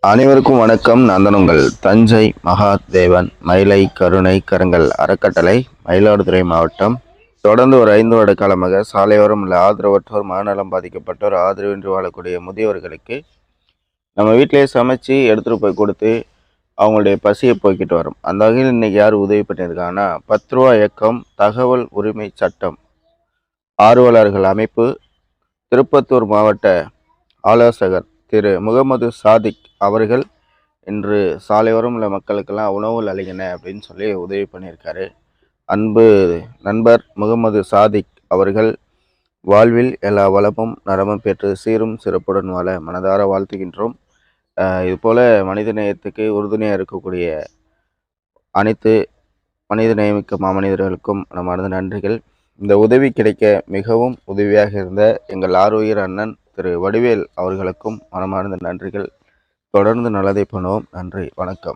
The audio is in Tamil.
அனைவருக்கும் வணக்கம். நான் உங்கள் தஞ்சை மகாதேவன் மயிலை கருணை கரங்கள் அறக்கட்டளை, மயிலாடுதுறை மாவட்டம். தொடர்ந்து ஒரு 5 வருட காலமாக சாலையோரம் உள்ள ஆதரவற்றோர், மனநலம் பாதிக்கப்பட்டோர், ஆதரவின்றி வாழக்கூடிய முதியவர்களுக்கு நம்ம வீட்டிலேயே சமைச்சு எடுத்துகிட்டு போய் கொடுத்து அவங்களுடைய பசியை போய்கிட்டு வரோம். அந்த வகையில் இன்றைக்கி யார் உதவி பண்ணியிருக்காங்கன்னா, 10 ரூபா இயக்கம் தகவல் உரிமை சட்டம் ஆர்வலர்கள் அமைப்பு, திருப்பத்தூர் மாவட்ட ஆலோசகர் திரு முகமது சாதிக் அவர்கள் இன்று சாலையோரம் உள்ள மக்களுக்கெல்லாம் உணவுகள் அளிக்கின அப்படின்னு சொல்லி உதவி பண்ணியிருக்காரு. அன்பு நண்பர் முகமது சாதிக் அவர்கள் வாழ்வில் எல்லா வளமும் நலமும் பெற்று சீரும் சிறப்புடன் வாழ மனதார வாழ்த்துகின்றோம். இதுபோல் மனிதநேயத்துக்கு உறுதுணையாக இருக்கக்கூடிய அனைத்து மனிதநேயமிக்க மாமனிதர்களுக்கும் மனமார்ந்த நன்றிகள். இந்த உதவி கிடைக்க மிகவும் உதவியாக இருந்த எங்கள் ஆரோக்கியர் அண்ணன் திரு வடிவேல் அவர்களுக்கும் மனமார்ந்த நன்றிகள். தொடர்ந்து நல்லதை பண்ணுவோம். நன்றி, வணக்கம்.